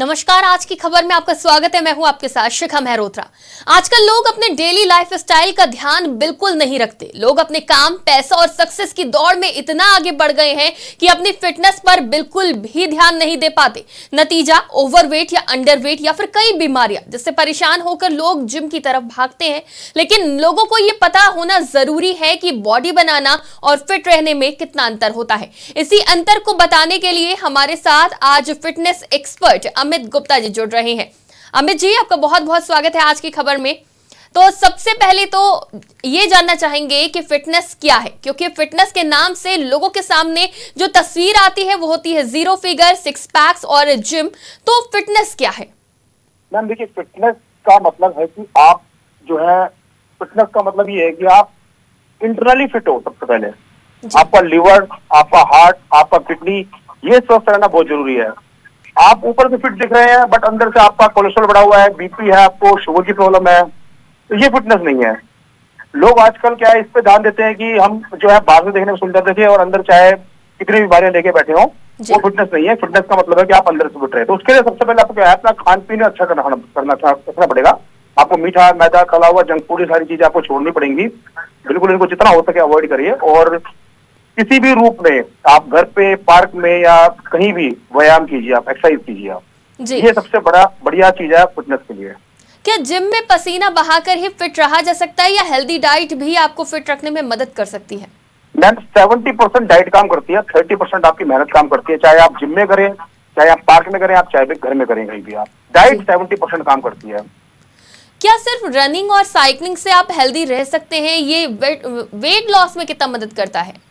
नमस्कार, आज की खबर में आपका स्वागत है। मैं हूं आपके साथ शिखा मेहरोत्रा। आजकल लोग अपने डेली लाइफ स्टाइल का ध्यान बिल्कुल नहीं रखते। लोग अपने काम, पैसा और सक्सेस की दौड़ में इतना आगे बढ़ गए हैं कि अपनी फिटनेस पर बिल्कुल भी ध्यान नहीं दे पाते। नतीजा ओवरवेट या अंडरवेट या फिर कई बीमारियां, जिससे परेशान होकर लोग जिम की तरफ भागते हैं। लेकिन लोगों को ये पता होना जरूरी है कि बॉडी बनाना और फिट रहने में कितना अंतर होता है। इसी अंतर को बताने के लिए हमारे साथ आज फिटनेस एक्सपर्ट अमित गुप्ता जी जुड़ रहे हैं। अमित जी, आपका बहुत बहुत स्वागत है आज की खबर में। तो सबसे पहले तो ये जानना चाहेंगे कि फिटनेस क्या है, क्योंकि फिटनेस के नाम से लोगों के सामने जो तस्वीर आती है वो होती है जीरो फिगर, सिक्स पैक्स और जिम। तो फिटनेस क्या है? मैम देखिए, फिटनेस का मतलब है कि आप जो है, फिटनेस का मतलब ये है कि आप इंटरनली फिट हो। सबसे पहले आपका लिवर, आपका हार्ट, आपका किडनी, ये स्वस्थ रहना बहुत जरूरी है। आप ऊपर से फिट दिख रहे हैं बट अंदर से आपका कोलेस्ट्रॉल बढ़ा हुआ है, बीपी है, आपको शुगर की प्रॉब्लम है, तो ये फिटनेस नहीं है। लोग आजकल क्या है, इस पे ध्यान देते हैं कि हम जो है बाहर से देखने में सुंदर दिखे और अंदर चाहे कितनी बीमारियां लेके बैठे हो, वो फिटनेस नहीं है। फिटनेस का मतलब है कि आप अंदर से फिट रहे। तो उसके लिए सबसे पहले आपको क्या है, अपना खान पीन अच्छा करना पड़ेगा। आपको मीठा, मैदा, तला हुआ, जंक फूड, ये सारी चीजें आपको छोड़नी पड़ेंगी। बिल्कुल इनको जितना हो सके अवॉइड करिए। और किसी भी रूप में आप घर पे, पार्क में या कहीं भी व्यायाम कीजिए, आप एक्सरसाइज कीजिए आप जी। ये सबसे बढ़िया चीज है फिटनेस के लिए। क्या जिम में पसीना बहाकर ही फिट रहा जा सकता है या हेल्दी डाइट भी आपको फिट रखने में मदद कर सकती है? मैम 70% डाइट काम करती है, 30% आपकी मेहनत काम करती है। चाहे आप जिम में करें, चाहे आप पार्क में करें, आप चाहे भी घर में करें, कहीं भी आप, डाइट 70% काम करती है। क्या सिर्फ रनिंग और साइकिलिंग से आप हेल्दी रह सकते हैं? ये वेट लॉस में कितना मदद करता है?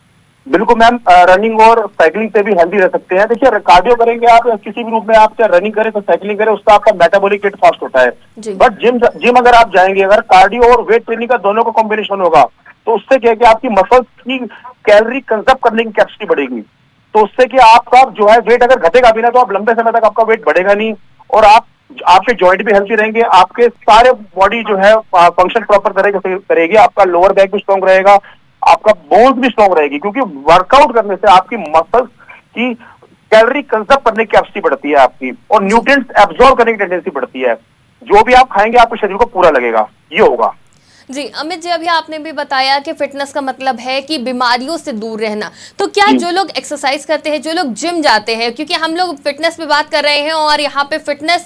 बिल्कुल मैम, रनिंग और साइकिलिंग से भी हेल्दी रह सकते हैं। देखिए, कार्डियो करेंगे आप किसी भी रूप में, आप चाहे रनिंग करें तो साइकिलिंग करें, उसका आपका मेटाबॉलिक रेट फास्ट होता है। बट जिम अगर आप जाएंगे, अगर कार्डियो और वेट ट्रेनिंग का दोनों का कॉम्बिनेशन होगा, तो उससे क्या है कि आपकी मसल्स की कैलोरी कंजप्ट करने की कैपेसिटी बढ़ेगी। तो उससे कि आपका जो है वेट अगर घटेगा भी ना, तो आप लंबे समय तक आपका वेट बढ़ेगा नहीं, और आपके जॉइंट भी हेल्थी रहेंगे, आपके सारे बॉडी जो है फंक्शन प्रॉपर तरह से करेगी, आपका लोअर बैक भी स्ट्रॉन्ग रहेगा, आपका बोन्स भी स्ट्रॉन्ग रहेगी। क्योंकि वर्कआउट करने से आपकी मसल्स की कैलोरी कंजप्ट करने की कैपेसिटी बढ़ती है आपकी, और न्यूट्रिएंट्स एब्जॉर्ब करने की टेंडेंसी बढ़ती है। जो भी आप खाएंगे आपके शरीर को पूरा लगेगा, ये होगा। जी अमित जी, अभी आपने भी बताया कि फिटनेस का मतलब है कि बीमारियों से दूर रहना। तो क्या जो लोग एक्सरसाइज करते हैं, जो लोग जिम जाते हैं, क्योंकि हम लोग फिटनेस पे बात कर रहे हैं और यहाँ पे फिटनेस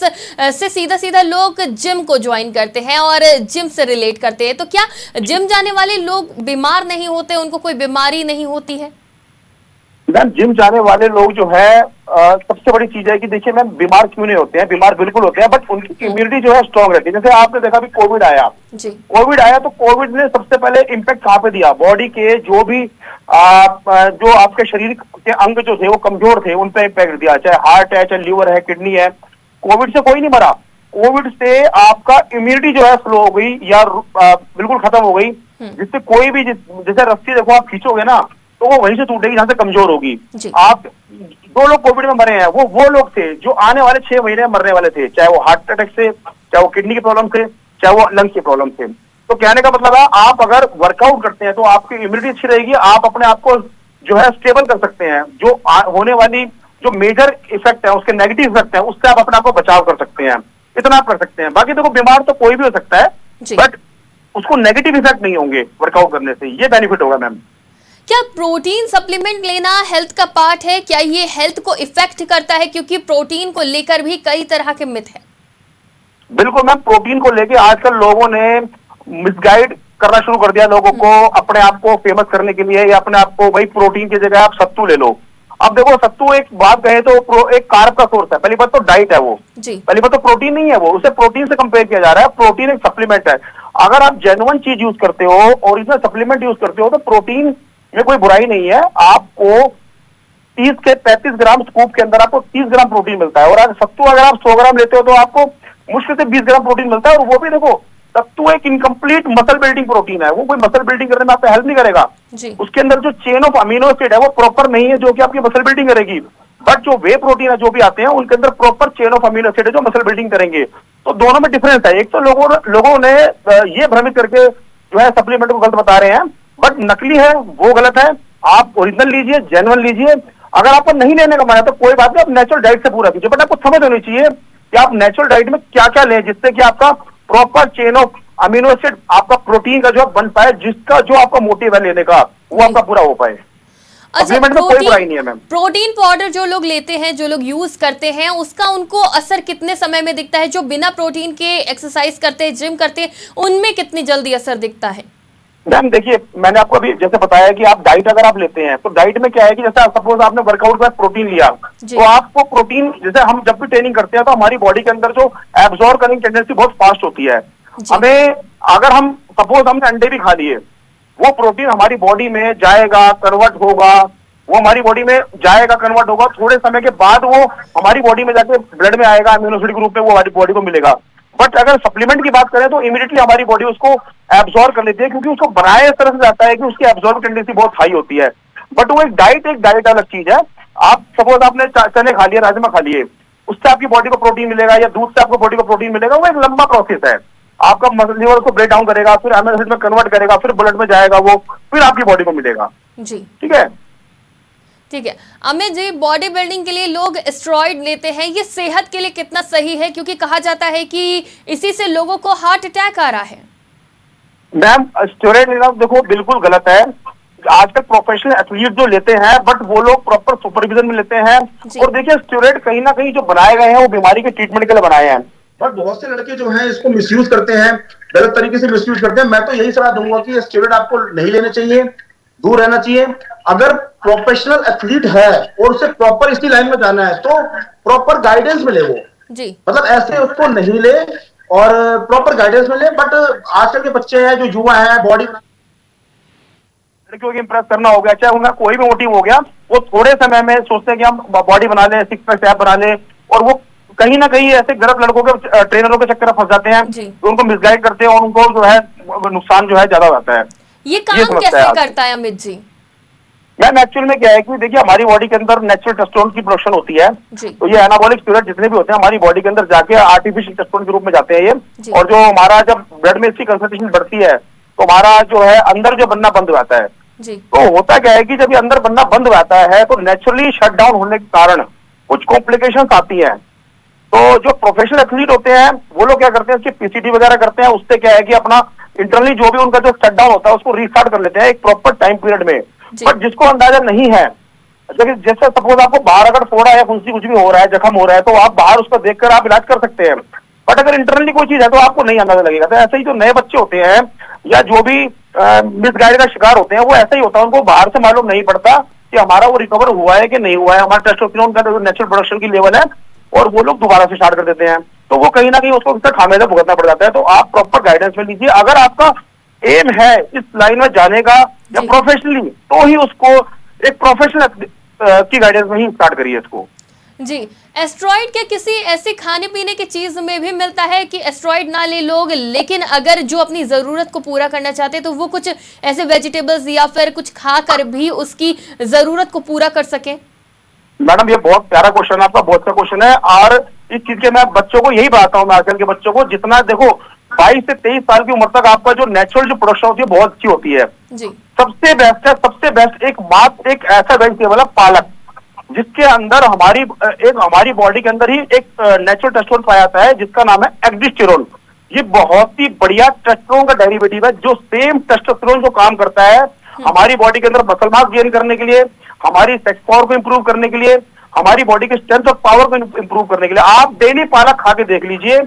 से सीधा सीधा लोग जिम को ज्वाइन करते हैं और जिम से रिलेट करते हैं, तो क्या जिम जाने वाले लोग बीमार नहीं होते, उनको कोई बीमारी नहीं होती है? मैम जिम जाने वाले लोग जो है, सबसे बड़ी चीज है कि देखिए मैम, बीमार क्यों नहीं होते हैं? बीमार बिल्कुल होते हैं, बट उनकी इम्यूनिटी जो है स्ट्रांग रहती है। जैसे आपने देखा भी कोविड आया तो कोविड ने सबसे पहले इम्पैक्ट कहाँ पे दिया? बॉडी के जो भी जो आपके शरीर के अंग जो थे वो कमजोर थे, उन पे इम्पैक्ट दिया। चाहे हार्ट है, चाहे लिवर है, किडनी है। कोविड से कोई नहीं मरा। कोविड से आपका इम्यूनिटी जो है स्लो हो गई या बिल्कुल खत्म हो गई, जिससे कोई भी, जैसे रस्सी देखो आप खींचोगे ना, तो वो वहीं से टूटेगी जहां से कमजोर होगी। आप 2 लोग कोविड में मरे हैं, वो लोग थे जो आने वाले 6 महीने में मरने वाले थे, चाहे वो हार्ट अटैक से, चाहे वो किडनी की प्रॉब्लम से, चाहे वो लंग्स की प्रॉब्लम से। तो कहने का मतलब है, आप अगर वर्कआउट करते हैं तो आपकी इम्यूनिटी अच्छी रहेगी, आप अपने आप को जो है स्टेबल कर सकते हैं। जो होने वाली जो मेजर इफेक्ट है, उसके नेगेटिव इफेक्ट है, उससे आप अपने आप को बचाव कर सकते हैं। इतना आप कर सकते हैं। बाकी देखो, बीमार तो कोई भी हो सकता है, बट उसको नेगेटिव इफेक्ट नहीं होंगे वर्कआउट करने से, ये बेनिफिट होगा मैम। क्या प्रोटीन सप्लीमेंट लेना हेल्थ का पार्ट है? क्या ये हेल्थ को इफेक्ट करता है? क्योंकि प्रोटीन को लेकर भी कई तरह के मिथ है। बिल्कुल मैम, प्रोटीन को लेके आजकल लोगों ने मिसगाइड करना शुरू कर दिया लोगों को, अपने आप को फेमस करने के लिए, या अपने आप को भाई प्रोटीन की जगह आप सत्तू ले लो। अब देखो, सत्तू एक बात कहे तो एक कार्ब का सोर्स है। पहली बात तो डाइट है वो, पहली बात तो प्रोटीन नहीं है वो, उसे प्रोटीन से कंपेयर किया जा रहा है। प्रोटीन एक सप्लीमेंट है। अगर आप जेन्युइन चीज यूज करते हो, ओरिजिनल सप्लीमेंट यूज करते हो, तो प्रोटीन में कोई बुराई नहीं है। आपको 30 के 35 ग्राम स्कूप के अंदर आपको 30 ग्राम प्रोटीन मिलता है, और अगर सत्तू अगर आप 100 ग्राम लेते हो तो आपको मुश्किल से 20 ग्राम प्रोटीन मिलता है। और वो भी देखो, सत्तू एक इनकम्प्लीट मसल बिल्डिंग प्रोटीन है, वो कोई मसल बिल्डिंग करने में आपको हेल्प नहीं करेगा। उसके अंदर जो चेन ऑफ अमीनो एसिड है वो प्रॉपर नहीं है, जो कि आपकी मसल बिल्डिंग करेगी। बट जो वे प्रोटीन है जो भी आते हैं, उनके अंदर proper chain of amino acid है जो मसल बिल्डिंग करेंगे। तो दोनों में डिफरेंस है। एक तो लोगों ने ये भ्रमित करके जो है सप्लीमेंट को गलत बता रहे हैं, बट नकली है वो गलत है। आप ओरिजिनल लीजिए, जेन्युइन लीजिए। अगर आपको नहीं लेने का मन है तो कोई बात नहीं, आप नेचुरल डाइट से पूरा कीजिए। बट आपको समझ होनी चाहिए कि आप नेचुरल डाइट में क्या क्या लें जिससे कि आपका proper chain of amino acid, आपका प्रोटीन का जो बन पाए, जिसका जो आपका मोटिव है लेने का वो आपका पूरा हो पाए। अच्छा, सप्लीमेंट में कोई बुराई नहीं है मैम। प्रोटीन पाउडर जो लोग लेते हैं, जो लोग यूज करते हैं, उसका उनको असर कितने समय में दिखता है? जो बिना प्रोटीन के एक्सरसाइज करते हैं, जिम करते हैं, उनमें कितनी जल्दी असर दिखता है? मैम देखिए, मैंने आपको अभी जैसे बताया कि आप डाइट अगर आप लेते हैं तो डाइट में क्या है कि जैसे सपोज आपने वर्कआउट के बाद प्रोटीन लिया, तो आपको प्रोटीन, जैसे हम जब भी ट्रेनिंग करते हैं तो हमारी बॉडी के अंदर जो एब्जॉर्ब करने की टेंडेंसी बहुत फास्ट होती है। हमें अगर हम सपोज हमने अंडे भी खा लिए, वो प्रोटीन हमारी बॉडी में जाएगा, कन्वर्ट होगा, वो हमारी बॉडी में जाएगा, कन्वर्ट होगा, थोड़े समय के बाद वो हमारी बॉडी में जाके ब्लड में आएगा, अमीनो एसिड के रूप में वो हमारी बॉडी को मिलेगा। बट अगर सप्लीमेंट की बात करें तो इमीडिएटली हमारी बॉडी उसको एब्जॉर्ब कर लेती है, क्योंकि उसको बनाया इस तरह से जाता है कि उसकी एब्जॉर्ब टेंडेंसी बहुत हाई होती है। बट वो एक डाइट अलग चीज है। आप सपोज आपने चने खा लिए, राजमा खा लिए, उससे आपकी बॉडी को प्रोटीन मिलेगा या दूध से आपको बॉडी को प्रोटीन मिलेगा, वो एक लंबा प्रोसेस है। आपका मसल लिवर को ब्रेक डाउन करेगा, फिर अमीनो एसिड में कन्वर्ट करेगा, फिर ब्लड में जाएगा, वो फिर आपकी बॉडी को मिलेगा जी। ठीक है, ठीक है। अमित जी, बॉडी बिल्डिंग के लिए लोग स्टेरॉइड लेते हैं, ये सेहत के लिए कितना सही है? क्योंकि कहा जाता है कि इसी से लोगों को हार्ट अटैक आ रहा है। मैम स्टेरॉइड लेना देखो बिल्कुल गलत है। आजकल प्रोफेशनल एथलीट जो लेते हैं, बट वो लोग प्रॉपर सुपरविजन में लेते हैं। और देखिए, स्टेरॉइड कहीं ना कहीं जो बनाए गए हैं वो बीमारी के ट्रीटमेंट के लिए बनाए हैं, बट बहुत से लड़के जो हैं इसको मिसयूज करते हैं, गलत तरीके से मिसयूज करते हैं। मैं तो यही सलाह दूंगा कि स्टेरॉइड आपको नहीं लेने चाहिए, दूर रहना चाहिए। अगर प्रोफेशनल एथलीट है और उसे प्रॉपर इसी लाइन में जाना है तो प्रॉपर गाइडेंस मिले वो जी, मतलब ऐसे उसको नहीं ले और प्रॉपर गाइडेंस मिले। बट आजकल के बच्चे हैं जो युवा है, बॉडी लड़कियों को इंप्रेस करना हो गया, चाहे उनका कोई भी मोटिव हो गया, वो थोड़े समय में सोचते हैं कि हम बॉडी बना लें, सिक्स पैक एप बना लें, और वो कहीं ना कहीं ऐसे गलत लड़कों के ट्रेनरों के चक्कर में फंस जाते हैं, तो उनको मिसगाइड करते हैं और उनको जो है नुकसान जो है ज्यादा होता है। ये काम कैसे करता है अमित जी? मैम एक्चुअल में क्या है कि देखिए, हमारी बॉडी के अंदर नेचुरल टेस्टोस्टेरोन की प्रोडक्शन होती है, तो ये एनाबॉलिक स्टेरॉइड जितने भी होते हैं हमारी बॉडी के अंदर जाके आर्टिफिशियल टेस्टोस्टेरोन के रूप में जाते हैं ये, और जो हमारा जब ब्लड में इसकी कंसंट्रेशन बढ़ती है तो हमारा जो है अंदर जो बनना बंद हो जाता है। तो होता क्या है कि जब ये अंदर बनना बंद हो जाता है तो नेचुरली शट डाउन होने के कारण कुछ कॉम्प्लिकेशंस आती हैं। तो जो प्रोफेशनल एथलीट होते हैं वो लोग क्या करते हैं, उसकी पीसीटी वगैरह करते हैं, उससे क्या है कि अपना इंटरनली जो भी उनका जो शट डाउन होता है उसको रीस्टार्ट कर लेते हैं एक प्रॉपर टाइम पीरियड में। बट जिसको अंदाजा नहीं है, जैसे सपोज आपको बाहर अगर फोड़ा है, फुंसी कुछ भी हो रहा है, जख्म हो रहा है, तो आप बाहर उसको देखकर आप इलाज कर सकते हैं। बट अगर इंटरनली कोई चीज है तो आपको नहीं अंदाजा लगेगा। तो ऐसे ही जो नए बच्चे होते हैं या जो भी मिसगाइड का शिकार होते हैं, वो ऐसा ही होता है, उनको बाहर से मालूम नहीं पड़ता कि हमारा वो रिकवर हुआ है कि नहीं हुआ है, हमारा टेस्टोस्टेरोन का जो नेचुरल प्रोडक्शन की लेवल है, और वो लोग दोबारा से स्टार्ट कर देते हैं। तो वो कहीं ना कहीं उसको खामियाजा भुगतना पड़ जाता है। तो आप प्रॉपर गाइडेंस में लीजिए। अगर आपका एम है इस लाइन में जाने का या प्रोफेशनली, तो ही उसको एक प्रोफेशनल की गाइडेंस में ही स्टार्ट करिए इसको जी। एस्टेरॉइड के किसी ऐसे खाने पीने की चीज में भी मिलता है कि एस्टेरॉइड ना ले लोग, लेकिन अगर जो अपनी जरूरत को पूरा करना चाहते हैं तो वो कुछ ऐसे वेजिटेबल्स या फिर कुछ खाकर भी उसकी जरूरत को पूरा कर सके? मैडम ये बहुत प्यारा क्वेश्चन है आपका, बहुत अच्छा क्वेश्चन है। और इस चीज के मैं बच्चों को यही बताता हूँ, मैं आजकल के बच्चों को, जितना देखो 22 से 23 साल की उम्र तक आपका जो नेचुरल जो प्रोडक्शन होती है बहुत अच्छी होती है जी। सबसे बेस्ट है, सबसे बेस्ट एक ऐसा वेजिटेबल है पालक, जिसके अंदर हमारी बॉडी के अंदर ही एक नेचुरल टेस्टोस्टेरोन पाया जाता है जिसका नाम है एग्जिस्टेरोन। ये बहुत ही बढ़िया टेस्टोस्टेरोन का डेरिवेटिव है, जो सेम टेस्टोस्टेरोन जो काम करता है हमारी बॉडी के अंदर मसल मास गेन करने के लिए, हमारी सेक्स पावर को इंप्रूव करने के लिए, हमारी बॉडी के स्ट्रेंथ और पावर को इंप्रूव करने के लिए। आप डेली पालक खा के देख लीजिए,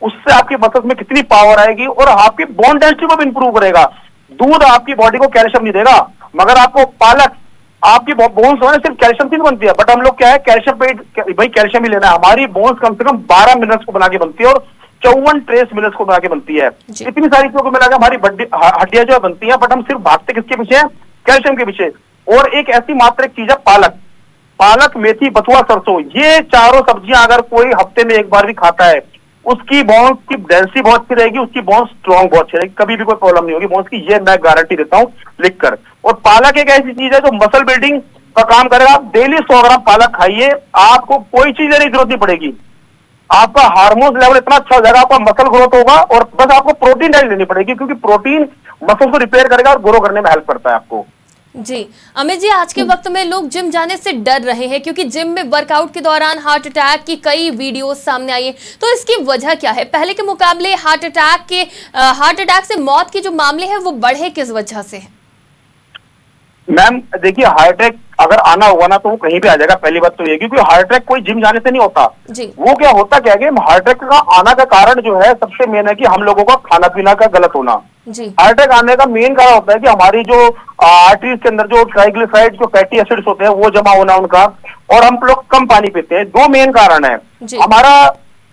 उससे आपकी मसल्स में कितनी पावर आएगी और आपकी बोन डेंसिटी को भी इंप्रूव करेगा। दूध आपकी बॉडी को कैल्शियम नहीं देगा, मगर आपको पालक आपकी बोन्स जो है सिर्फ कैल्शियम की बनती है। बट हम लोग क्या है, कैल्शियम पे भाई कैल्शियम ही लेना है। हमारी बोन्स कम से कम 12 मिनरल्स को बना के बनती है और 54 ट्रेस मिनरल्स को बना के बनती है। इतनी सारी चीजों को मिला के हमारी हड्डियां जो है बनती है, बट हम सिर्फ भागते किसके पीछे हैं, कैल्शियम के पीछे। और एक ऐसी मात्र एक चीज है पालक, मेथी, बथुआ, सरसों, ये चारों सब्जियां अगर कोई हफ्ते में एक बार भी खाता है, उसकी बोन्स की डेंसिटी बहुत अच्छी रहेगी, उसकी बोन्स स्ट्रॉन्ग बहुत अच्छी रहेगी, कभी भी कोई प्रॉब्लम नहीं होगी बोन्स की, ये मैं गारंटी देता हूं लिखकर। और पालक एक ऐसी चीज है जो मसल बिल्डिंग का काम करेगा। आप डेली 100 ग्राम पालक खाइए, आपको कोई चीज लेने की जरूरत नहीं पड़ेगी, आपका हार्मोन लेवल इतना अच्छा हो जाएगा, आपका मसल ग्रोथ होगा, और बस आपको प्रोटीन डाइट लेनी पड़ेगी, क्योंकि प्रोटीन मसल को रिपेयर करेगा और ग्रो करने में हेल्प करता है आपको। जी अमित जी, आज के वक्त में लोग जिम जाने से डर रहे हैं क्योंकि जिम में वर्कआउट के दौरान हार्ट अटैक की कई वीडियोस सामने आई हैं। तो इसकी वजह क्या है? पहले के मुकाबले हार्ट अटैक से मौत के जो मामले हैं वो बढ़े किस वजह से है? मैम देखिए, हार्ट अटैक अगर आना होगा ना तो वो कहीं भी आ जाएगा। पहली बात तो ये, क्योंकि हार्ट अटैक कोई जिम जाने से नहीं होता जी। वो क्या होता क्या है कि हार्ट अटैक का आना का कारण जो है सबसे मेन है कि हम लोगों का खाना पीना का गलत होना। जी। हार्ट अटैक आने का मेन कारण होता है कि हमारी जो आर्टरीज के अंदर जो ट्राइग्लिसराइड जो फैटी एसिड्स होते हैं वो जमा होना उनका, और हम लोग कम पानी पीते हैं। दो मेन कारण है हमारा।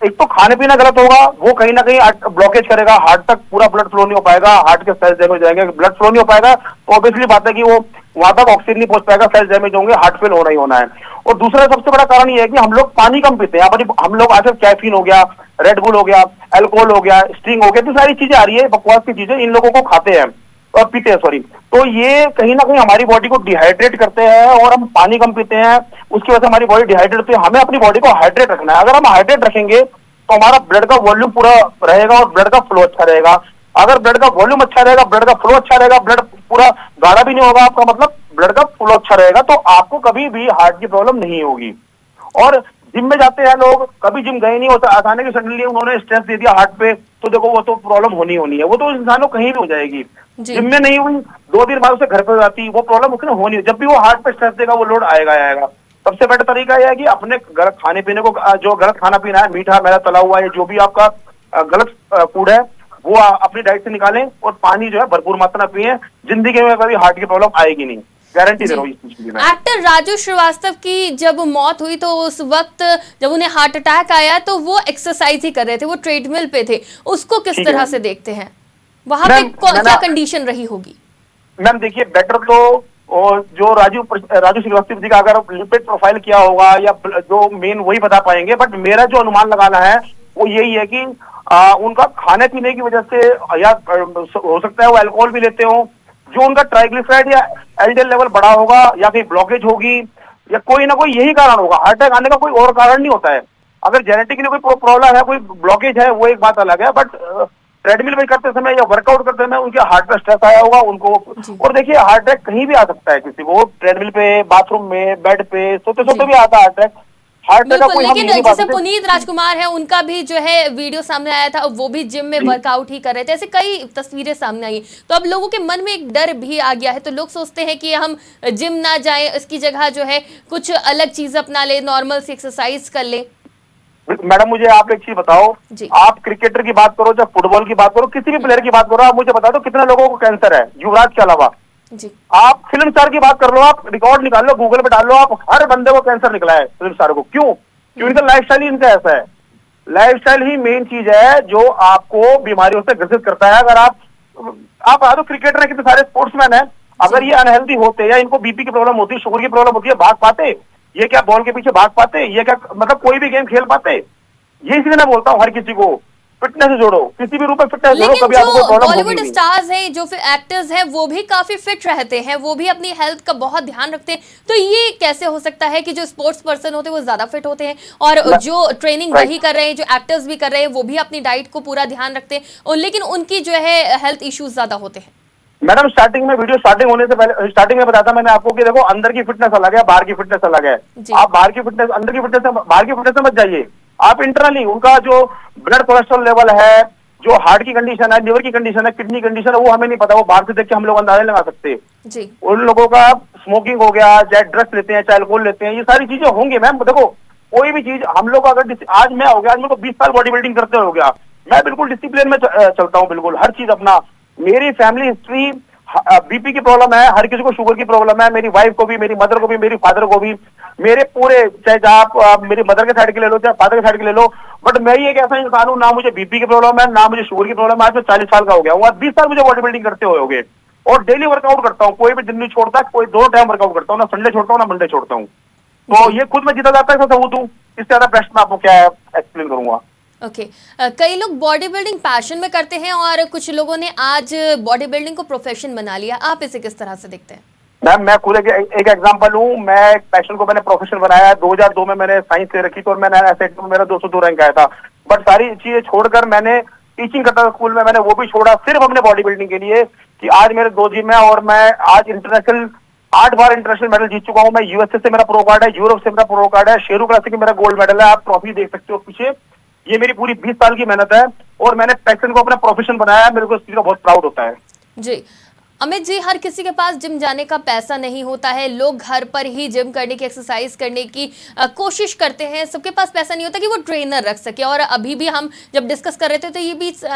एक तो खाने पीना गलत होगा, वो कहीं ना कहीं ब्लॉकेज करेगा, हार्ट तक पूरा ब्लड फ्लो नहीं हो पाएगा, हार्ट के सेल्स डैमेज हो जाएंगे। ब्लड फ्लो नहीं हो पाएगा तो ऑब्वियसली बात है कि वो वहां तक ऑक्सीजन नहीं पहुंच पाएगा, सेल्स डैमेज होंगे, हार्ट फेल होना ही होना है। और दूसरा सबसे बड़ा कारण ये है कि हम लोग पानी कम पीते हैं। हम लोग आजकल कैफीन हो गया, रेड बुल हो गया, अल्कोहल हो गया, स्ट्रिंग हो गया, तो सारी चीजें आ रही है, बकवास की चीजें इन लोगों को खाते हैं और पीते हैं, सॉरी। तो ये कहीं ना कहीं हमारी बॉडी को डिहाइड्रेट करते हैं और हम पानी कम पीते हैं, उसकी वजह से हमारी बॉडी डिहाइड्रेट होती है। हमें अपनी बॉडी को हाइड्रेट रखना है। अगर हम हाइड्रेट रखेंगे तो हमारा ब्लड का वॉल्यूम पूरा रहेगा और ब्लड का फ्लो अच्छा रहेगा। अगर ब्लड का वॉल्यूम अच्छा रहेगा, ब्लड का फ्लो अच्छा रहेगा, ब्लड पूरा गाढ़ा भी नहीं होगा आपका, मतलब ब्लड का फ्लो अच्छा रहेगा, तो आपको कभी भी हार्ट की प्रॉब्लम नहीं होगी। और जिम में जाते हैं लोग, कभी जिम गए नहीं होता, अचानक ही सडनली उन्होंने स्ट्रेस दे दिया हार्ट पे, तो देखो वो तो प्रॉब्लम होनी है। वो तो इंसान को कहीं भी हो जाएगी। जिम में नहीं हुई, 2 दिन बाद उसे घर पे हो जाती, वो प्रॉब्लम उसने होनी। जब भी वो हार्ट पे स्ट्रेस देगा वो लोड आएगा। सबसे बेटर तरीका यह है कि अपने गलत खाने पीने को, जो गलत खाना पीना है, मीठा मैदा तला हुआ है, जो भी आपका गलत फूड है, वो अपनी डाइट से निकालें और पानी जो है भरपूर मात्रा में पिए। जिंदगी में कभी हार्ट की प्रॉब्लम आएगी नहीं, गारंटी दे रहा हूँ। एक्टर राजू श्रीवास्तव की जब मौत हुई तो उस वक्त जब उन्हें हार्ट अटैक आया तो वो एक्सरसाइज ही कर रहे थे, वो ट्रेडमिल पे थे। उसको किस तरह से देखते हैं? वहां पे क्या कंडीशन रही होगी? मैम देखिए, बेटर तो और जो राजू श्रीवास्तव जी का अगर लिपिड प्रोफाइल किया होगा या जो मेन वही बता पाएंगे, बट मेरा जो अनुमान लगाना है वो यही है कि उनका खाने पीने की वजह से, या हो सकता है वो अल्कोहल भी लेते हो, जो उनका ट्राइग्लिसराइड या एलडीएल लेवल बढ़ा होगा, या फिर ब्लॉकेज होगी, या कोई ना कोई यही कारण होगा। हार्ट अटैक आने का कोई और कारण नहीं होता है। अगर जेनेटिकली कोई प्रॉब्लम है, कोई ब्लॉकेज है, वो एक बात अलग है, बट ट्रेडमिल में करते समय या वर्कआउट करते समय उनके हार्ट पे स्ट्रेस आया होगा उनको। और देखिए, हार्ट अटैक कहीं भी आ सकता है किसी को, ट्रेडमिल पे, बाथरूम में, बेड पे, सोते भी आता है हार्ट अटैक। लेकिन जैसे पुनीत राजकुमार है, उनका भी जो है वीडियो सामने आया था, वो भी जिम में वर्कआउट ही कर रहे थे। ऐसे कई तस्वीरें सामने आई, तो अब लोगों के मन में एक डर भी आ गया है। तो लोग सोचते हैं कि हम जिम ना जाएं, इसकी जगह जो है कुछ अलग चीज अपना ले, नॉर्मल सी एक्सरसाइज कर ले। मैडम मुझे आप एक चीज बताओ, आप क्रिकेटर की बात करो, जब फुटबॉल की बात करो, किसी भी प्लेयर की बात करो, आप मुझे बता दो कितने लोगों को कैंसर है युवराज के अलावा। जी। आप फिल्म स्टार की बात कर लो, आप रिकॉर्ड निकाल लो, गूगल पे डाल लो, आप हर बंदे को कैंसर निकला है फिल्म स्टार को। क्यों? क्योंकि इनका लाइफस्टाइल ही इनका ऐसा है। लाइफस्टाइल ही मेन चीज है जो आपको बीमारियों से ग्रसित करता है। अगर आप आ दो, क्रिकेटर है, कितने सारे स्पोर्ट्समैन है, अगर ये अनहेल्दी होते या इनको बीपी की प्रॉब्लम होती, शुगर की प्रॉब्लम होती है, भाग पाते? ये क्या बॉल के पीछे भाग पाते? ये क्या मतलब कोई भी गेम खेल पाते? ये इसलिए मैं बोलता हूँ हर किसी को फिटनेस से जोड़ो, किसी भी रूप में फिटनेस जोड़ो, कभी आपको कोई प्रॉब्लम होगी नहीं। बॉलीवुड स्टार्स हैं, जो फिर एक्टर्स हैं, वो भी काफी फिट रहते हैं, वो भी अपनी हेल्थ का बहुत ध्यान रखते हैं। तो ये कैसे हो सकता है कि जो स्पोर्ट्स पर्सन होते हैं वो ज्यादा फिट होते हैं, और जो ट्रेनिंग वही कर रहे हैं, जो एक्टर्स भी कर रहे हैं, वो भी अपनी डाइट को पूरा ध्यान रखते हैं, और लेकिन उनकी जो है हेल्थ इश्यूज ज्यादा होते हैं? मैडम स्टार्टिंग में, वीडियो स्टार्टिंग होने से पहले, स्टार्टिंग में बताया था मैंने आपको कि देखो, अंदर की फिटनेस अलग है, बाहर की फिटनेस अलग है। आप बाहर की फिटनेस, अंदर की फिटनेस, बाहर की फिटनेस से मत जाइए। आप इंटरनली उनका जो ब्लड कोलेस्ट्रॉल लेवल है, जो हार्ट की कंडीशन है, लिवर की कंडीशन है, किडनी कंडीशन है, वो हमें नहीं पता। वो बाहर से देख के हम लोग अंदाजा लगा सकते हैं। उन लोगों का स्मोकिंग हो गया, चाहे ड्रग्स लेते हैं, चाहे अल्कोहल लेते हैं, ये सारी चीजें होंगी मैम। देखो, कोई भी चीज हम लोग अगर आज मैं हो गया, आज मेरे को 20 साल बॉडी बिल्डिंग करते हो गया, मैं बिल्कुल डिसिप्लिन में चलता हूँ, बिल्कुल हर चीज अपना। मेरी फैमिली हिस्ट्री, बीपी की प्रॉब्लम है, हर किसी को शुगर की प्रॉब्लम है, मेरी वाइफ को भी, मेरी मदर को भी, मेरी फादर को भी, मेरे पूरे, चाहे आप मेरी मदर के साइड के ले लो, चाहे फादर के साइड के ले लो, बट मैं ही एक ऐसा इंसान हूँ, ना मुझे बीपी की प्रॉब्लम है, ना मुझे शुगर की प्रॉब्लम है। आज मैं 40 साल का हो गया हूँ, आज 20 साल मुझे बॉडी बिल्डिंग करते हुए हो गए, और डेली वर्कआउट करता हूँ, कोई भी दिन नहीं छोड़ता, कोई 2 टाइम वर्कआउट करता हूँ, ना संडे छोड़ता हूँ, ना मंडे छोड़ता हूँ। तो ये खुद में जीता जाता है, सबूत हूँ। इससे ज्यादा बेस्ट मैं आपको क्या एक्सप्लेन करूंगा। ओके कई लोग बॉडी बिल्डिंग पैशन में करते हैं, और कुछ लोगों ने आज बॉडी बिल्डिंग को प्रोफेशन बना लिया। आप इसे किस तरह से देखते हैं? मैम मैं खुद एक एग्जांपल हूँ। मैं पैशन को मैंने प्रोफेशन बनाया। 2002 में मैंने साइंस ले रखी थी, और मैंने एसएट में मेरा 202 रैंक आया था, बट सारी चीजें छोड़कर मैंने टीचिंग करता था स्कूल में, मैंने वो भी छोड़ा सिर्फ अपने बॉडी बिल्डिंग के लिए, कि आज मेरे 2 जिम है, और मैं आज इंटरनेशनल 8 बार इंटरनेशनल मेडल जीत चुका हूं मैं। यूएसए से मेरा प्रो कार्ड है, यूरोप से मेरा प्रो कार्ड है, शेरू क्लासिक में मेरा गोल्ड मेडल है। आप ट्रॉफी देख सकते हो पीछे। ये मेरी पूरी 20 साल की मेहनत है और मैंने पैशन को अपना प्रोफेशन बनाया है। मेरे को इस चीज का बहुत प्राउड होता है। जी अमित जी, हर किसी के पास जिम जाने का पैसा नहीं होता है। लोग घर पर ही जिम करने की, एक्सरसाइज करने की कोशिश करते हैं। सबके पास पैसा नहीं होता कि वो ट्रेनर रख सके। और अभी भी हम जब डिस्कस कर रहे थे तो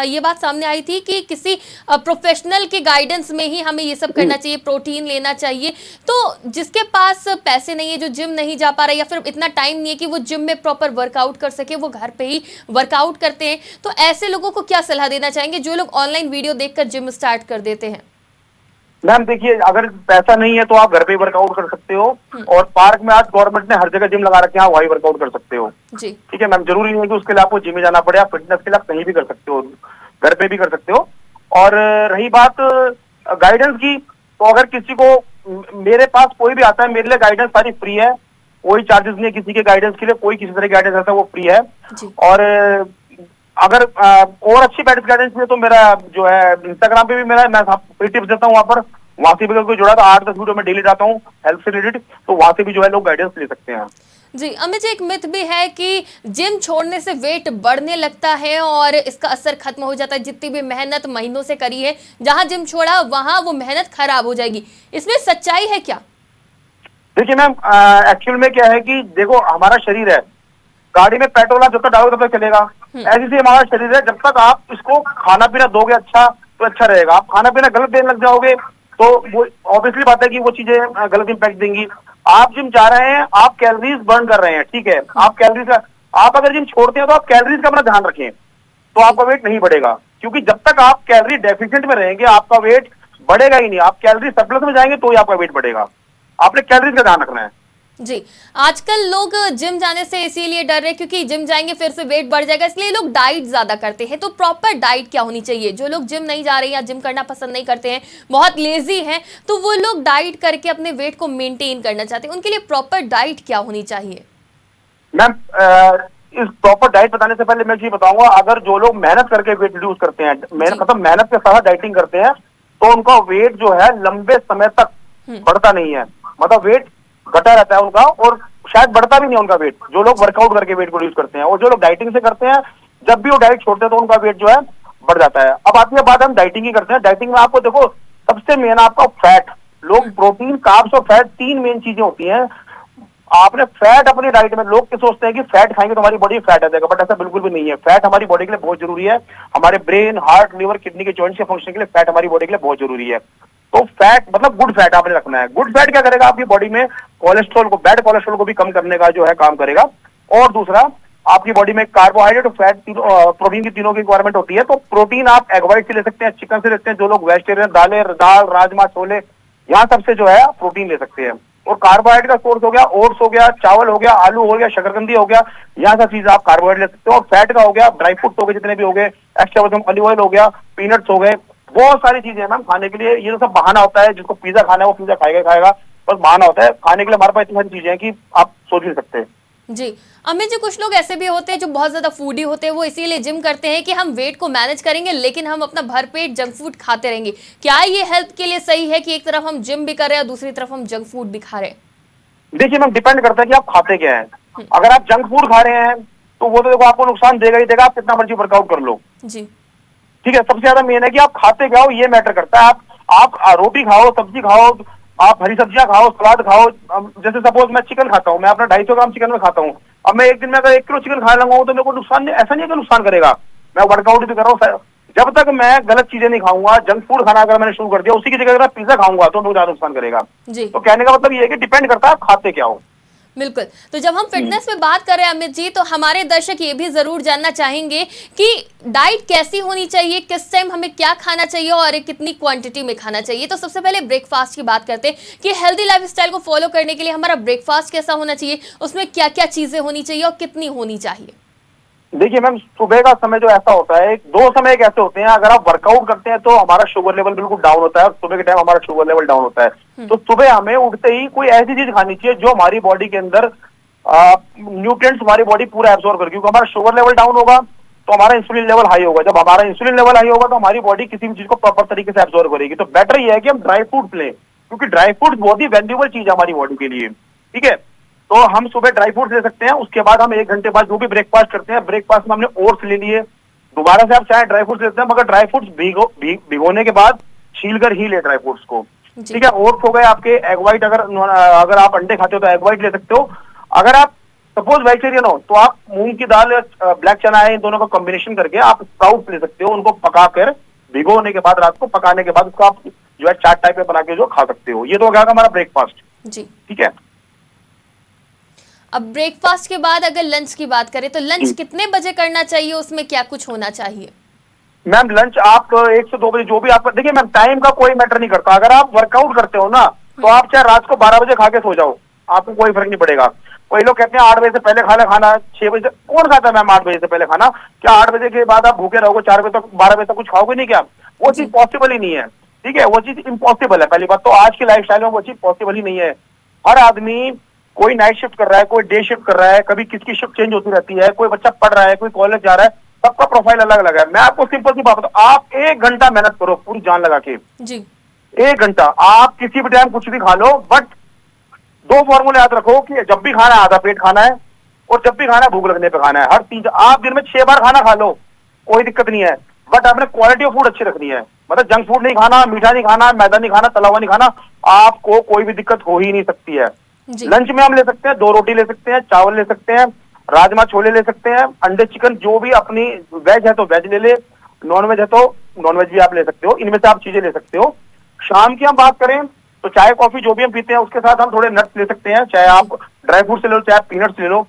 ये बात सामने आई थी कि किसी प्रोफेशनल के गाइडेंस में ही हमें ये सब करना चाहिए, प्रोटीन लेना चाहिए। तो जिसके पास पैसे नहीं है, जो जिम नहीं जा पा रहा या फिर इतना टाइम नहीं है कि वो जिम में प्रॉपर वर्कआउट कर सके, वो घर पे ही वर्कआउट करते हैं, तो ऐसे लोगों को क्या सलाह देना चाहेंगे जो लोग ऑनलाइन वीडियो देखकर जिम स्टार्ट कर देते हैं? मैम देखिए, अगर पैसा नहीं है तो आप घर पे वर्कआउट कर सकते हो और पार्क में आज गवर्नमेंट ने हर जगह जिम लगा रखे हैं, वहीं वर्कआउट कर सकते हो। जी ठीक है मैम, जरूरी नहीं है कि उसके लिए आपको जिम में जाना पड़े। आप फिटनेस के लिए आप कहीं भी कर सकते हो, घर पे भी कर सकते हो। और रही बात गाइडेंस की, तो अगर किसी को मेरे पास कोई भी आता है, मेरे लिए गाइडेंस सारी फ्री है। कोई चार्जेस नहीं है किसी के गाइडेंस के लिए। कोई किसी तरह की गाइडेंस आता है वो फ्री है। और अगर और अच्छी गाइडेंस में तो मेरा जो है इंस्टाग्राम पे भी मेरा, मैं फ्री टिप्स देता हूँ वहां से भी अगर कोई जुड़ा तो 8-10 वीडियो में डेली डालता हूँ हेल्थ से रिलेटेड, तो वहां से भी जो है लोग गाइडेंस ले सकते हैं। जी अमित जी, एक मिथ भी है कि जिम छोड़ने से वेट बढ़ने लगता है और इसका असर खत्म हो जाता है। जितनी भी मेहनत महीनों से करी है, जहां जिम छोड़ा वहां वो मेहनत खराब हो जाएगी। इसमें सच्चाई है क्या? देखिए मैम, एक्चुअल में क्या है कि देखो, हमारा शरीर है, गाड़ी में पेट्रोल आप जब तक डालोगे तब तक चलेगा। ऐसे से हमारा शरीर है, जब तक आप इसको खाना पीना दोगे अच्छा तो अच्छा रहेगा। आप खाना पीना गलत देने लग जाओगे तो वो ऑब्वियसली बात है कि वो चीजें गलत इंपैक्ट देंगी। आप जिम जा रहे हैं, आप कैलोरीज बर्न कर रहे हैं, ठीक है। आप कैलोरीज का, आप अगर जिम छोड़ते हैं तो आप कैलोरीज का अपना ध्यान रखें, तो आपका वेट नहीं बढ़ेगा। क्योंकि जब तक आप कैलोरी डेफिशिएंट में रहेंगे आपका वेट बढ़ेगा ही नहीं। आप कैलोरी सरप्लस में जाएंगे तो ही आपका वेट बढ़ेगा। आपने कैलोरीज का ध्यान रखना है। जी, आजकल लोग जिम जाने से इसीलिए डर रहे क्योंकि जिम जाएंगे फिर से वेट बढ़ जाएगा, इसलिए लोग डाइट ज्यादा करते हैं। तो प्रॉपर डाइट क्या होनी चाहिए? जो लोग जिम नहीं जा रहे या जिम करना पसंद नहीं करते हैं, बहुत लेजी हैं, तो वो लोग डाइट करके अपने वेट को मेंटेन करना चाहते हैं, उनके लिए प्रॉपर डाइट क्या होनी चाहिए? मैम, इस प्रॉपर डाइट बताने से पहले मैं ये बताऊंगा, अगर जो लोग मेहनत करके वेट रिड्यूस करते हैं, मेहनत के साथ डाइटिंग करते हैं, तो उनका वेट जो है लंबे समय तक बढ़ता नहीं है। मतलब वेट घटा रहता है उनका, और शायद बढ़ता भी नहीं उनका वेट। जो लोग वर्कआउट करके वेट प्रोड्यूस करते हैं, और जो लोग डाइटिंग से करते हैं, जब भी वो डाइट छोड़ते हैं तो उनका वेट जो है बढ़ जाता है। अब आती है बात, हम डाइटिंग ही करते हैं। डाइटिंग में आपको देखो, सबसे मेन आपका फैट, लोग प्रोटीन, कार्ब्स और फैट, 3 मेन चीजें होती हैं। आपने फैट अपनी डाइट में, लोग क्या सोचते हैं कि फैट खाएंगे तो हमारी बॉडी फैट आ जाएगा, बट ऐसा बिल्कुल भी नहीं है। फैट हमारी बॉडी के लिए बहुत जरूरी है। हमारे ब्रेन, हार्ट, लिवर, किडनी के जॉइंट्स के फंक्शन के लिए फैट हमारी बॉडी के लिए बहुत जरूरी है। तो फैट मतलब गुड फैट आपने रखना है। गुड फैट क्या करेगा? आपकी बॉडी में कोलेस्ट्रॉल को, बैड कोलेस्ट्रॉल को भी कम करने का जो है काम करेगा। और दूसरा, आपकी बॉडी में कार्बोहाइड्रेट और फैट, प्रोटीन की तीनों की रिक्वायरमेंट होती है। तो प्रोटीन आप एग व्हाइट से ले सकते हैं, चिकन से ले सकते हैं। जो लोग वेजिटेरियन, दाल, राजमा, छोले, यहाँ सबसे जो है प्रोटीन ले सकते हैं। और कार्बोहाइड्रेट का सोर्स हो गया, ओट्स हो गया, चावल हो गया, आलू हो गया, शकरकंदी हो गया, यहाँ सब चीज आप कार्बोहाइड्रेट ले सकते हो। और फैट का हो गया, ड्राई फ्रूट हो गए जितने भी हो गए, एक्स्ट्रा वर्जिन ऑलिव ऑयल हो गया, पीनट्स हो गए, बहुत सारी चीजें हैं मैम खाने के लिए। ये तो सब बहाना होता है, जिसको पिज्जा खाना है वो पिज्जा खाएगा, बस बहाना होता है। खाने के लिए हमारे पास इतनी सारी चीजें हैं कि आप सोच नहीं सकते। जी अमित जी, कुछ लोग ऐसे भी होते हैं जो बहुत ज्यादा फूडी होते हैं, वो इसीलिए जिम करते हैं कि हम वेट को मैनेज करेंगे लेकिन हम अपना भरपेट जंक फूड खाते रहेंगे। क्या ये हेल्थ के लिए सही है कि एक तरफ हम जिम भी कर रहे हैं और दूसरी तरफ हम जंक फूड भी खा रहे हैं? देखिए मैम, डिपेंड करता है कि आप खाते क्या है। अगर आप जंक फूड खा रहे हैं तो वो तो देखो आपको नुकसान देगा ही देगा, आप कितना मर्जी वर्कआउट कर लो। जी ठीक है, सबसे ज्यादा मेन है कि आप खाते क्या हो, ये मैटर करता है। आप रोटी खाओ, सब्जी खाओ, आप हरी सब्जियां खाओ, सलाद खाओ। जैसे सपोज मैं चिकन खाता हूँ, मैं अपना 250 ग्राम चिकन में खाता हूँ। अब मैं एक दिन में अगर 1 किलो चिकन खा लूंगा तो मेरे को नुकसान नहीं, ऐसा नहीं है कि नुकसान करेगा। मैं वर्कआउट भी कर रहा हूँ। जब तक मैं गलत चीजें नहीं खाऊंगा, जंक फूड खाना अगर मैंने शुरू कर दिया, उसी की जगह अगर पिज्जा खाऊंगा तो मुझे ज्यादा नुकसान करेगा। तो कहने का मतलब ये है कि डिपेंड करता है आप खाते क्या हो। बिल्कुल। तो जब हम फिटनेस पे बात कर रहे हैं अमित जी, तो हमारे दर्शक ये भी जरूर जानना चाहेंगे कि डाइट कैसी होनी चाहिए, किस टाइम हमें क्या खाना चाहिए और कितनी क्वांटिटी में खाना चाहिए। तो सबसे पहले ब्रेकफास्ट की बात करते हैं कि हेल्दी लाइफस्टाइल को फॉलो करने के लिए हमारा ब्रेकफास्ट कैसा होना चाहिए, उसमें क्या क्या चीजें होनी चाहिए और कितनी होनी चाहिए? देखिए मैम, सुबह का समय जो ऐसा होता है, 2 समय एक ऐसे होते हैं। अगर आप वर्कआउट करते हैं तो हमारा शुगर लेवल बिल्कुल डाउन होता है, सुबह के टाइम हमारा शुगर लेवल डाउन होता है। तो सुबह हमें उठते ही कोई ऐसी चीज खानी चाहिए जो हमारी बॉडी के अंदर न्यूट्रिएंट्स हमारी बॉडी पूरा एब्जॉर्ब कर, क्योंकि हमारा शुगर लेवल डाउन होगा तो हमारा इंसुलिन लेवल हाई होगा। जब हमारा इंसुलिन लेवल हाई होगा तो हमारी बॉडी किसी भी चीज को प्रॉपर तरीके से एब्जॉर्ब करेगी। तो बेटर ये है कि हम ड्राई फ्रूट लें, क्योंकि ड्राई फ्रूट्स बहुत ही वैल्यूएबल चीज है हमारी बॉडी के लिए, ठीक है। तो हम सुबह ड्राई फ्रूट्स ले सकते हैं, उसके बाद हम 1 घंटे बाद जो भी ब्रेकफास्ट करते हैं, ब्रेकफास्ट में हमने ओट्स ले लिए, दोबारा से आप चाहे ड्राई फ्रूट्स लेते हैं, मगर ड्राई फ्रूट्स भिगोने के बाद छीलकर ही ले ड्राई फ्रूट्स को, ठीक है। ओट्स हो गए आपके, एग व्हाइट, अगर आप अंडे खाते हो तो एग व्हाइट ले सकते हो। अगर आप सपोज वेजिटेरियन हो तो आप मूंग की दाल, ब्लैक चना है, इन दोनों का कॉम्बिनेशन करके आप स्प्राउट्स ले सकते हो, उनको पकाकर भिगोने के बाद, रात को पकाने के बाद उसको आप जो है चाट टाइप में बना के जो खा सकते हो। ये तो हो गया हमारा ब्रेकफास्ट जी, ठीक है। अब ब्रेकफास्ट के बाद अगर लंच की बात करें तो लंच कितने बजे करना चाहिए, उसमें क्या कुछ होना चाहिए? मैम लंच आप 1 से 2 बजे जो भी आप, देखिए मैम टाइम का कोई मैटर नहीं करता। अगर आप वर्कआउट करते हो ना तो आप चाहे रात को 12 बजे खा के सो जाओ, आपको कोई फर्क नहीं पड़ेगा। कोई लोग कहते हैं 8 बजे से पहले खाना, 6 बजे से कौन खाता है मैम 8 बजे से पहले खाना? क्या 8 बजे के बाद आप भूखे रहोगे 4 बजे तक, 12 बजे तक कुछ खाओगे नहीं क्या? वो चीज पॉसिबल ही नहीं है, ठीक है, वो चीज इम्पॉसिबल है। पहली बात तो आज की लाइफस्टाइल में वो चीज पॉसिबल ही नहीं है। हर आदमी, कोई नाइट शिफ्ट कर रहा है, कोई डे शिफ्ट कर रहा है, कभी किसकी शिफ्ट चेंज होती रहती है, कोई बच्चा पढ़ रहा है, कोई कॉलेज जा रहा है, सबका प्रोफाइल अलग अलग है। मैं आपको सिंपल सी बात बताऊं, आप 1 घंटा मेहनत करो पूरी जान लगा के जी, 1 घंटा आप किसी भी टाइम कुछ भी खा लो, बट 2 फॉर्मूले याद रखो कि जब भी खाना है आधा पेट खाना है, और जब भी खाना भूख लगने पे खाना है। हर चीज आप दिन में 6 बार खाना खा लो, कोई दिक्कत नहीं है, बट आपने क्वालिटी ऑफ फूड अच्छी रखनी है। मतलब जंक फूड नहीं खाना, मीठा नहीं खाना, मैदा नहीं खाना, तला हुआ नहीं खाना, आपको कोई भी दिक्कत हो ही नहीं सकती है। लंच में हम ले सकते हैं 2 रोटी ले सकते हैं, चावल ले सकते हैं, राजमा छोले ले सकते हैं, अंडे चिकन, जो भी अपनी वेज है तो वेज ले ले, नॉन वेज है तो नॉन वेज भी आप ले सकते हो, इनमें से आप चीजें ले सकते हो। शाम की हम बात करें तो चाय कॉफी जो भी हम पीते हैं उसके साथ हम थोड़े नट्स ले सकते हैं, चाहे आप ड्राई फ्रूट ले लो, चाहे पीनट्स ले लो।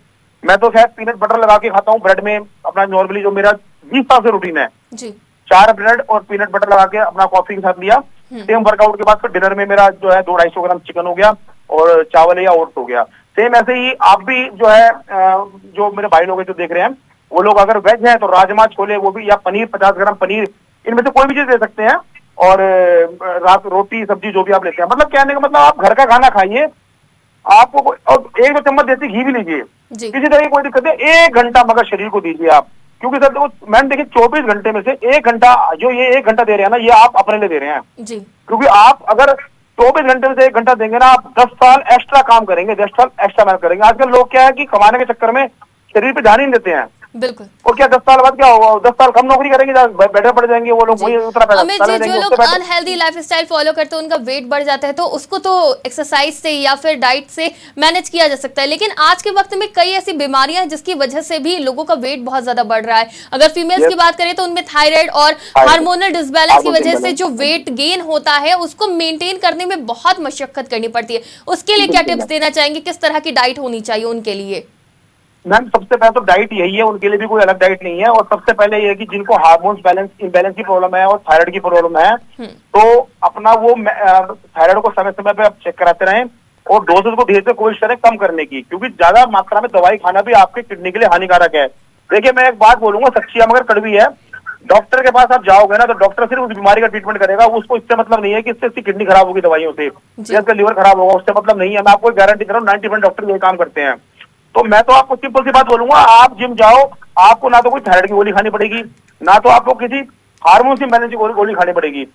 मैं तो शायद पीनट बटर लगा के खाता हूँ ब्रेड में, अपना नॉर्मली जो मेरा 20 साल से रूटीन है जी, 4 ब्रेड और पीनट बटर लगा के अपना कॉफी के साथ लिया। सेम वर्कआउट के बाद फिर डिनर में मेरा जो है 200-250 ग्राम चिकन हो गया और चावल या ओट्स हो गया। सेम ऐसे ही आप भी जो है, जो मेरे भाई लोग जो देख रहे हैं वो लोग अगर वेज है तो राजमा छोले, वो भी, या पनीर 50 ग्राम पनीर, इनमें से कोई भी चीज ले सकते हैं। और रात रोटी सब्जी जो भी आप लेते हैं, मतलब कहने का मतलब आप घर का खाना खाइए, आपको और 1-2 चम्मच देसी घी भी लीजिए, किसी तरह की कोई दिक्कत है। 1 घंटा मगर शरीर को दीजिए आप, क्योंकि सर देखो मैम देखिए 24 घंटे में से 1 घंटा, जो ये 1 घंटा दे रहे हैं ना, ये आप अपने लिए दे रहे हैं जी, क्योंकि आप अगर 24 घंटे में से 1 घंटा देंगे ना, आप 10 साल एक्स्ट्रा काम करेंगे, 10 साल एक्स्ट्रा मेहनत करेंगे। आजकल लोग क्या है कि कमाने के चक्कर में शरीर पे ध्यान ही नहीं देते हैं, बिल्कुल। और क्या 10 साल बाद क्या होगा, 10 साल कम नौकरी करेंगे, बेटर पड़ जाएंगे वो लोग, वही उतना पैसा देंगे। जो लोग अनहेल्दी लाइफस्टाइल फॉलो करते हैं उनका वेट बढ़ जाता है, तो उसको तो एक्सरसाइज से या फिर डाइट से मैनेज किया जा सकता है। लेकिन आज के वक्त में कई ऐसी बीमारियां हैं जिसकी वजह से भी लोगों का वेट बहुत ज्यादा बढ़ रहा है। अगर फीमेल्स की बात करें तो उनमें थायराइड और हार्मोनल डिसबैलेंस की वजह से जो वेट गेन होता है उसको मेंटेन करने में बहुत मशक्कत करनी पड़ती है। उसके लिए क्या टिप्स देना चाहेंगे, किस तरह की डाइट होनी चाहिए उनके लिए? मैम सबसे पहले तो डाइट यही है, उनके लिए भी कोई अलग डाइट नहीं है। और सबसे पहले ये है कि जिनको हार्मोन्स इम्बैलेंस की प्रॉब्लम है और थायराइड की प्रॉब्लम है, तो अपना वो थायराइड को समय समय पे आप चेक कराते रहें और डोजेस को धीरे धीरे कोशिश करें कम करने की, क्योंकि ज्यादा मात्रा में दवाई खाना भी आपके किडनी के लिए हानिकारक है। देखिए मैं एक बात बोलूंगा, सच्ची है मगर कड़वी है, डॉक्टर के पास आप जाओगे ना तो डॉक्टर सिर्फ उस बीमारी का ट्रीटमेंट करेगा, उसको इससे मतलब नहीं है कि इससे किडनी खराब होगी दवाइयों से या इसका लिवर खराब होगा, उससे मतलब नहीं है। मैं आपको गारंटी कर रहा हूँ 90% डॉक्टर ये काम करते हैं। तो मैं तो आपको सिंपल सी बात बोलूंगा, आप जिम जाओ, आपको ना तो कोई थायराइड की गोली खानी पड़ेगी, ना तो आपको किसी हार्मोन इम्बैलेंस की गोली खानी पड़ेगी।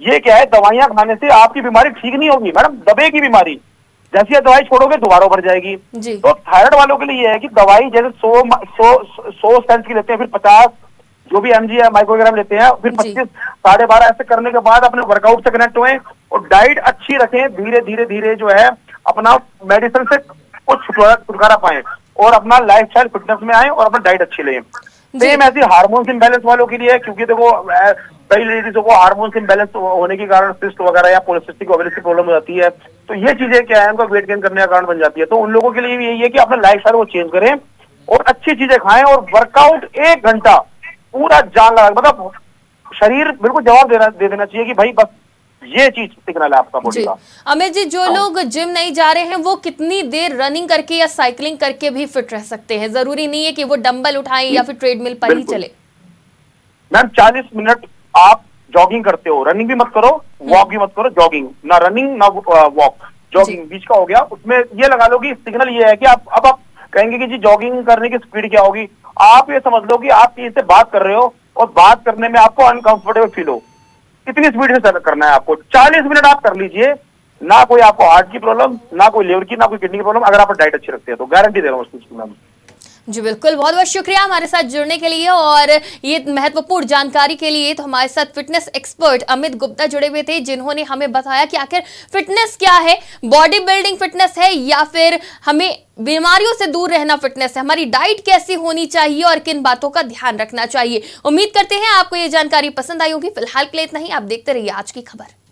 ये क्या है, दवाइयां खाने से आपकी बीमारी ठीक नहीं होगी मैडम, दबेगी बीमारी। जैसी आप दवाई छोड़ोगे दोबारा बढ़ जाएगी। तो थायराइड वालों के लिए ये है कि दवाई जैसे 100 सेंस की लेते हैं, फिर 50 जो भी mg है माइक्रोग्राम लेते हैं, फिर 25 12.5 ऐसे करने के बाद अपने वर्कआउट से कनेक्ट हुए और डाइट अच्छी रखें, धीरे धीरे धीरे जो है अपना मेडिसिन से कुछ छुटकारा पाए और अपना लाइफस्टाइल फिटनेस में आए और अपना डाइट अच्छी लें। सेम ऐसी हार्मोन्स इम्बैलेंस वालों के लिए है, क्योंकि देखो कई लेडीजों को हार्मोन्स इम्बैलेंस होने के कारण सिस्ट वगैरह या पॉलिसिस्टिक ओवरी की प्रॉब्लम हो जाती है, तो ये चीजें क्या है उनका वेट गेन करने का कारण बन जाती है। तो उन लोगों के लिए भी यही है कि अपना लाइफस्टाइल को चेंज करें और अच्छी चीजें खाएं और वर्कआउट 1 घंटा पूरा जान लगा, मतलब शरीर बिल्कुल जवाब दे देना चाहिए कि भाई बस ये चीज सिग्नल है आपका बॉडी का। अमित जी, जो लोग जिम नहीं जा रहे हैं वो कितनी देर रनिंग करके या साइकिलिंग करके भी फिट रह सकते हैं? जरूरी नहीं है कि वो डंबल उठाएं या फिर ट्रेडमिल पर ही चले। मैम 40 मिनट आप जॉगिंग करते हो, रनिंग भी मत करो, वॉक भी मत करो, जॉगिंग ना, रनिंग ना वॉक, जॉगिंग बीच का हो गया। उसमें ये लगा लो कि सिग्नल ये है कि आप कहेंगे कि जी जॉगिंग करने की स्पीड क्या होगी, आप ये समझ लो कि आप किसी से बात कर रहे हो और बात करने में आपको अनकंफर्टेबल फील हो, कितनी स्पीड से करना है आपको। 40 मिनट आप कर लीजिए, ना कोई आपको हार्ट की प्रॉब्लम, ना कोई लिवर की, ना कोई किडनी की प्रॉब्लम, अगर आप डाइट अच्छी रखते हैं तो। गारंटी दे रहा हूँ उस चीज की मैम। जी बिल्कुल, बहुत बहुत शुक्रिया हमारे साथ जुड़ने के लिए और ये महत्वपूर्ण जानकारी के लिए। तो हमारे साथ फिटनेस एक्सपर्ट अमित गुप्ता जुड़े हुए थे, जिन्होंने हमें बताया कि आखिर फिटनेस क्या है, बॉडी बिल्डिंग फिटनेस है या फिर हमें बीमारियों से दूर रहना फिटनेस है, हमारी डाइट कैसी होनी चाहिए और किन बातों का ध्यान रखना चाहिए। उम्मीद करते हैं आपको ये जानकारी पसंद आई होगी। फिलहाल के लिए इतना ही, आप देखते रहिए आज की खबर।